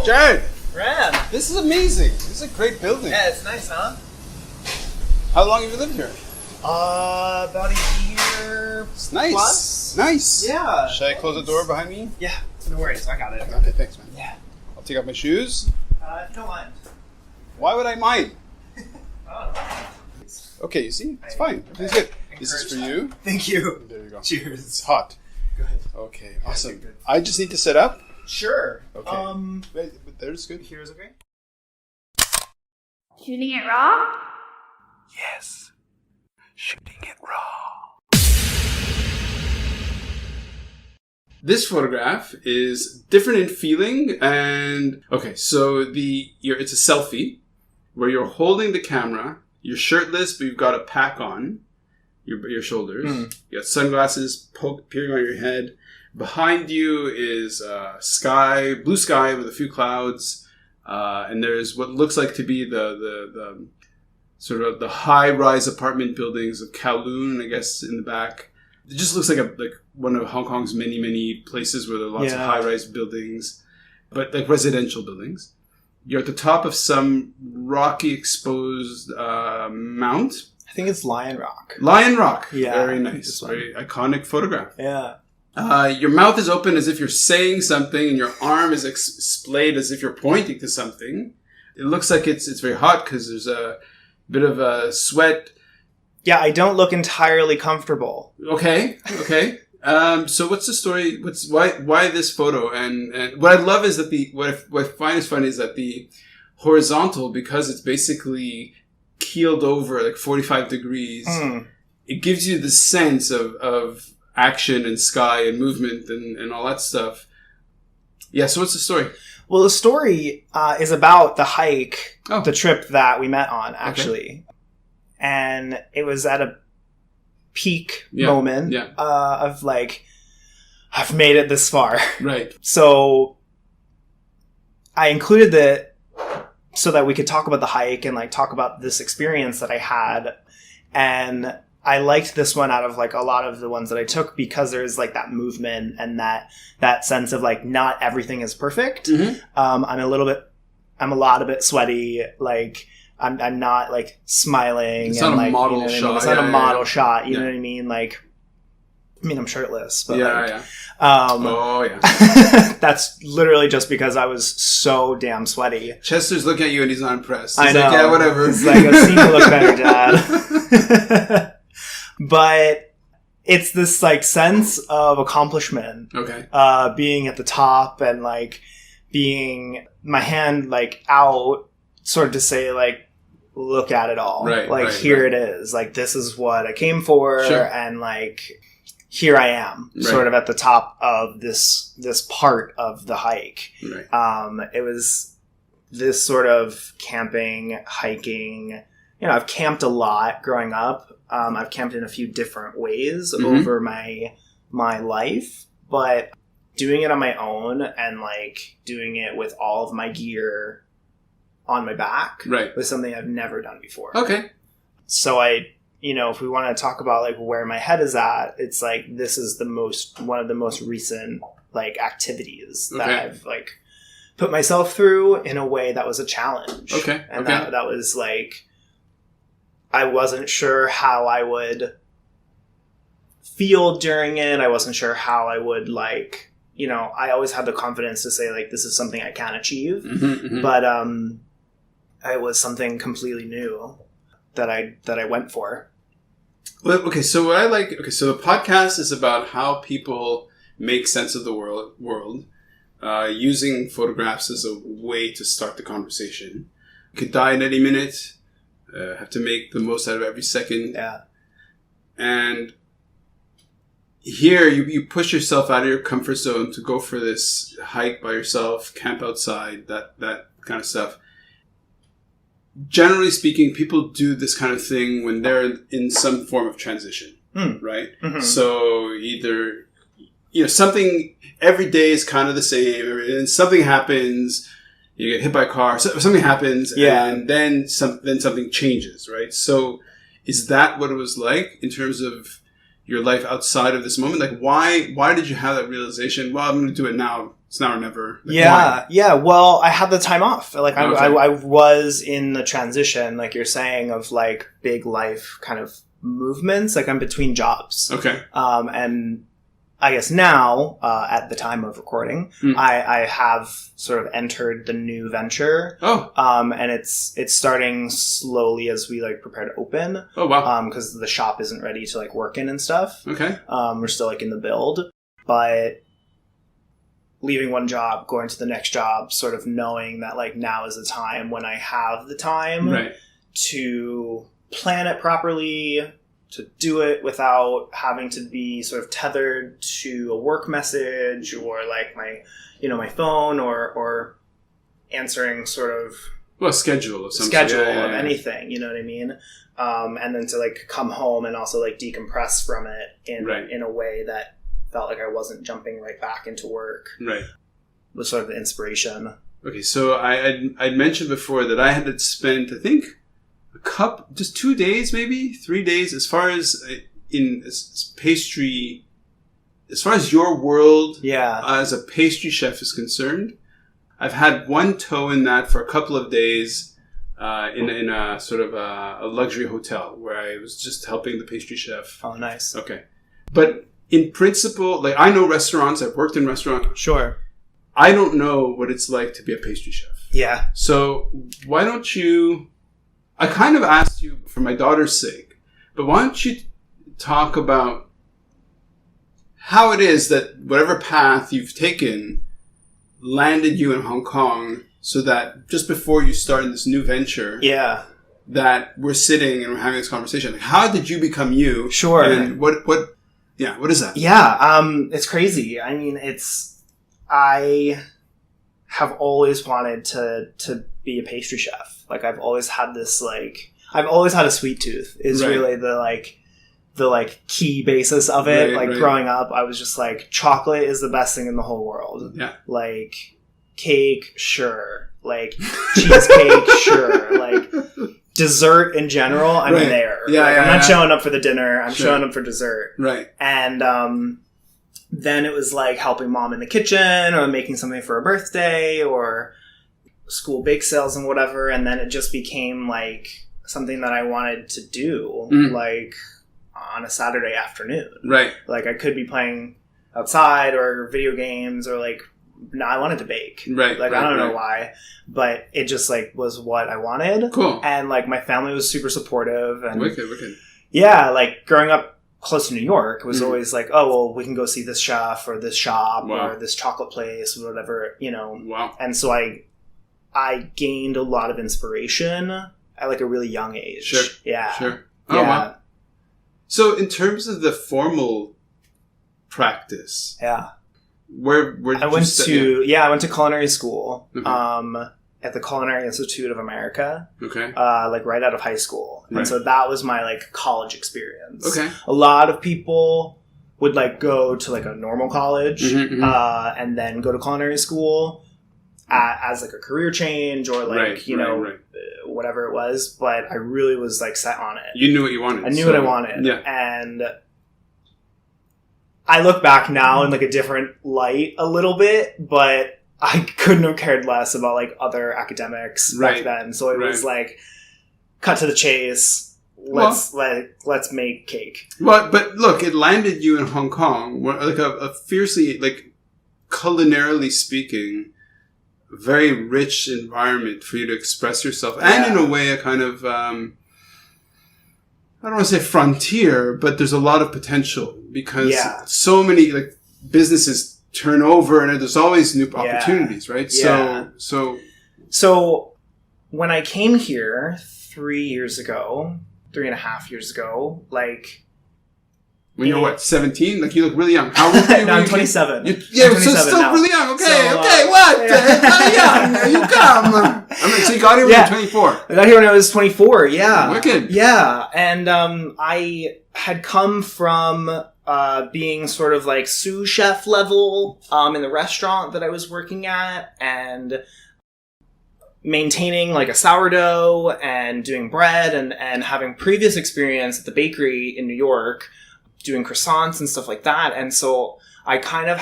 Jared, Ram. this is amazing. This is a great building. Yeah, it's nice, huh? How long have you lived here? About a year. It's nice. Plus? Nice. Yeah. Should I close the door behind me? Yeah. No worries. I got it. Okay, thanks, man. Yeah. I'll take off my shoes. If you don't mind. Why would I mind? Oh. Okay, you see? It's fine. Everything's good. This is for you. Thank you. There you go. Cheers. It's hot. Go ahead. Okay, awesome. Good. I just need to set up. Sure. Okay. Wait, but there's good. Here's okay. Shooting it raw? Yes. Shooting it raw. This photograph is different in feeling and okay, so it's a selfie where you're holding the camera, you're shirtless but you've got a pack on your shoulders. You got sunglasses peering on your head. Behind you is blue sky with a few clouds, and there's what looks like to be the sort of the high-rise apartment buildings of Kowloon, I guess, in the back. It just looks like one of Hong Kong's many places where there are lots of high-rise buildings, but like residential buildings. You're at the top of some rocky exposed mount. I think it's Lion Rock. Lion Rock. Yeah. Very nice. Very iconic photograph. Yeah. Your mouth is open as if you're saying something, and your arm is splayed as if you're pointing to something. It looks like it's very hot because there's a bit of a sweat. Yeah, I don't look entirely comfortable. Okay. So what's the story? Why this photo? And what I love is that what I find is funny is that the horizontal, because it's basically keeled over like 45 degrees, it gives you the sense of action and sky and movement and all that stuff. Yeah, so what's the story? Well, the story is about the hike, the trip that we met on, actually. Okay. And it was at a peak moment of like, I've made it this far. Right. So I included it so that we could talk about the hike and like talk about this experience that I had. And I liked this one out of like a lot of the ones that I took because there's like that movement and that sense of like not everything is perfect. Mm-hmm. I'm a lot bit sweaty. Like I'm not like smiling. It's not a model shot. It's not a model shot. You know what I mean? Like, I mean, I'm shirtless, but that's literally just because I was so damn sweaty. Chester's looking at you and he's not impressed. He's I know. Like, yeah, whatever. He's like, I've seen you look better, Dad. But it's this like sense of accomplishment. Okay. Being at the top and like being my hand like out sort of to say like, look at it all. Right. Like here it is. Like this is what I came for. Sure. And like here I am sort of at the top of this part of the hike. Right. It was this sort of camping, hiking. You know, I've camped a lot growing up. I've camped in a few different ways over my life, but doing it on my own and like doing it with all of my gear on my back was something I've never done before. Okay. So if we want to talk about like where my head is at, it's like this is one of the most recent like activities that I've like put myself through in a way that was a challenge. Okay. And that was like, I wasn't sure how I would feel during it. I wasn't sure how I would like, I always had the confidence to say like, this is something I can achieve. Mm-hmm. But it was something completely new that I went for. Well, okay. So what I like, so the podcast is about how people make sense of the world using photographs as a way to start the conversation. You could die at any minute. Have to make the most out of every second. Yeah. And here you push yourself out of your comfort zone to go for this hike by yourself, camp outside, that kind of stuff. Generally speaking, people do this kind of thing when they're in some form of transition, right? Mm-hmm. So either, something every day is kind of the same, and something happens. You get hit by a car, something happens, and then something changes, right? So is that what it was like in terms of your life outside of this moment? Like, why did you have that realization? Well, I'm going to do it now. It's now or never. Like, yeah. Yeah. Well, I had the time off. Like Okay. I was in the transition, like you're saying, of like big life kind of movements. Like I'm between jobs. Okay. And I guess now, at the time of recording, I have sort of entered the new venture. Oh. And it's starting slowly as we like prepare to open. Oh, wow. Because the shop isn't ready to like work in and stuff. Okay. We're still like in the build, but leaving one job, going to the next job, sort of knowing that like now is the time when I have the time to plan it properly, to do it without having to be sort of tethered to a work message or like my phone or answering sort of schedule of some anything, you know what I mean? And then to like come home and also like decompress from it in a way that felt like I wasn't jumping right back into work. Right. Was sort of the inspiration. Okay, so I'd mentioned before that I had spent, I think, just 2 days, maybe 3 days, as far as pastry, as far as your world as a pastry chef is concerned. I've had one toe in that for a couple of days in a sort of a luxury hotel where I was just helping the pastry chef. Oh, nice. Okay. But in principle, like I know restaurants, I've worked in restaurants. Sure. I don't know what it's like to be a pastry chef. Yeah. So why don't you... I kind of asked you for my daughter's sake, but why don't you talk about how it is that whatever path you've taken landed you in Hong Kong so that just before you start in this new venture, that we're sitting and we're having this conversation. Like, how did you become you? Sure. And what is that? Yeah, it's crazy. I mean, I have always wanted to be a pastry chef. Like I've always had this I've always had a sweet tooth is really the key basis of it. Growing up, I was just like, chocolate is the best thing in the whole world. Yeah. Like cake, sure. Like cheesecake, sure. Like dessert in general, I'm there. Yeah, I'm not showing up for the dinner. I'm showing up for dessert. Right. And then it was like helping mom in the kitchen or making something for a birthday or school bake sales and whatever. And then it just became like something that I wanted to do like on a Saturday afternoon. Right. Like I could be playing outside or video games or like, no, I wanted to bake. Right. Like I don't know why, but it just like was what I wanted. Cool. And like my family was super supportive and wicked. Yeah. Like growing up close to New York, it was always like, oh, well, we can go see this chef or this shop or this chocolate place or whatever, you know. Wow. And so I gained a lot of inspiration at like a really young age. Sure. Yeah. Sure. Oh, yeah. Wow. So in terms of the formal practice. Yeah. Where did I went to culinary school. At the Culinary Institute of America. Okay. Like right out of high school. Right. And so that was my like college experience. Okay. A lot of people would like go to like a normal college and then go to culinary school as like a career change or like, whatever it was. But I really was like set on it. You knew what you wanted. I knew what I wanted. Yeah. And I look back now in like a different light a little bit, but I couldn't have cared less about like other academics back then. So it was like, cut to the chase. Let's make cake. Well, but look, it landed you in Hong Kong, where like a fiercely, like culinarily speaking, very rich environment for you to express yourself, and in a way, a kind of I don't want to say frontier, but there's a lot of potential because so many like businesses turn over and there's always new opportunities, right? Yeah. So when I came here 3.5 years ago, like when you're what, 17? Like you look really young. How old are you? No, I'm 27. I'm 27 so still now. Really young. Okay, what? How young? You come. So you got here when you were 24. I got here when I was 24. Yeah. Wicked. Yeah, and I had come from being sort of like sous chef level in the restaurant that I was working at and maintaining like a sourdough and doing bread and having previous experience at the bakery in New York doing croissants and stuff like that. And so I kind of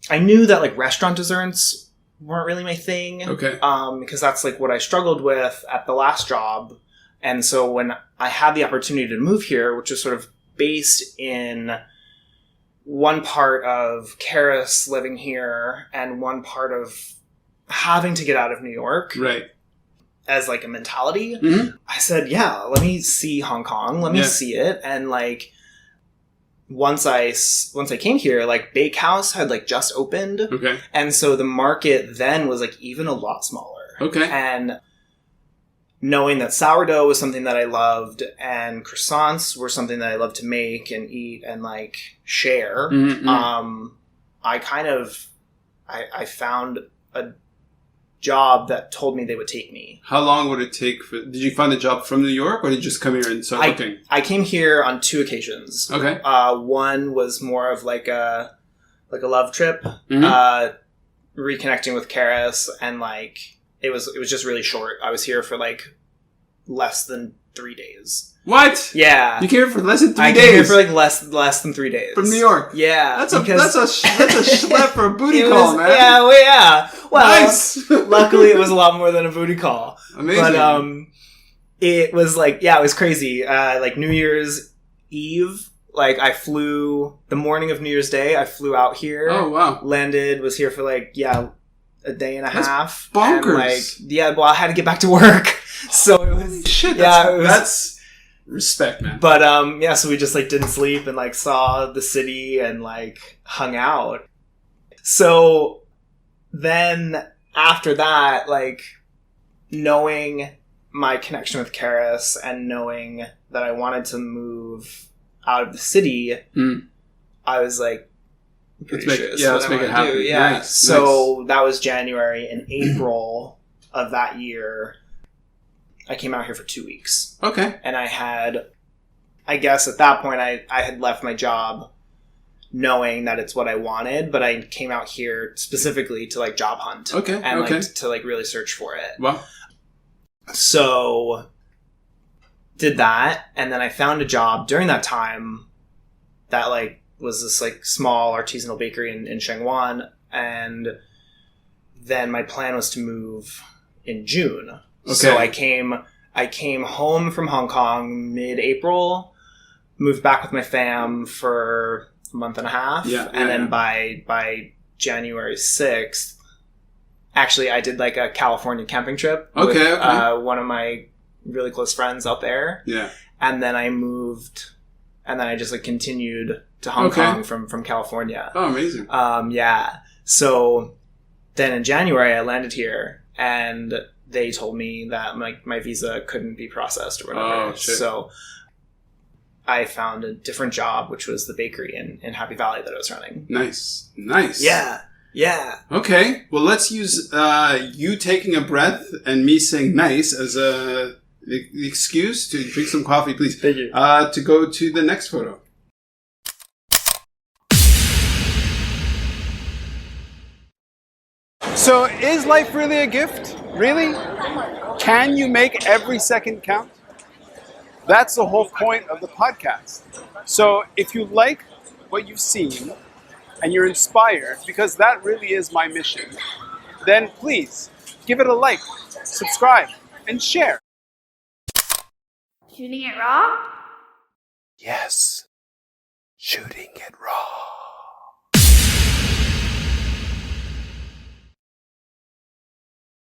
I knew that like restaurant desserts weren't really my thing. Okay. Because that's like what I struggled with at the last job. And so when I had the opportunity to move here, which was sort of based in one part of Karis living here and one part of having to get out of New York. Right. As like a mentality, I said, yeah, let me see Hong Kong. Let me see it. And like, once I came here, like Bakehouse had like just opened. Okay. And so the market then was like even a lot smaller. Okay. And knowing that sourdough was something that I loved and croissants were something that I loved to make and eat and like share, I found a job that told me they would take me. How long would it take? Did you find a job from New York, or did you just come here and start looking? I came here on 2 occasions. Okay. One was more of like a love trip, reconnecting with Karis, and like it was just really short. I was here for like less than 3 days. What? Yeah. You came here for less than 3 days? I came here for like less than 3 days. From New York? Yeah. That's a schlep for a booty call, man. Yeah, well, yeah. Well, nice. Luckily it was a lot more than a booty call. Amazing. But it was like, yeah, it was crazy. Like New Year's Eve, like I flew the morning of New Year's Day, I flew out here. Oh, wow. Landed, was here for like, a day and a half. Bonkers. And like, yeah, well, I had to get back to work. So it was shit. Yeah, that's respect, man. But yeah, so we just like didn't sleep and like saw the city and like hung out. So then after that, like knowing my connection with Karis and knowing that I wanted to move out of the city, I was like, let's make it happen. Yeah. Nice. So that was January. In April of that year, I came out here for 2 weeks. Okay. And I guess at that point I had left my job knowing that it's what I wanted, but I came out here specifically to like job hunt. Okay. And like to like really search for it. Wow. So did that, and then I found a job during that time that like was this like small artisanal bakery in Shangwan, and then my plan was to move in June. Okay. So I came home from Hong Kong mid-April, moved back with my fam for a month and a half, and then by January 6th, actually I did like a California camping trip with one of my really close friends out there. Yeah. And then I moved, and then I just like continued to Hong Kong from California. Oh, amazing. Yeah. So then in January I landed here, and they told me that my visa couldn't be processed or whatever. Oh, shit. So I found a different job, which was the bakery in Happy Valley that I was running. Nice. Yeah. Yeah. Okay. Well, let's use you taking a breath and me saying nice as the excuse to drink some coffee, please. Thank you. To go to the next photo. So, is life really a gift? Really? Can you make every second count? That's the whole point of the podcast. So, if you like what you've seen and you're inspired, because that really is my mission, then please give it a like, subscribe, and share. Shooting it raw? Yes. Shooting it raw.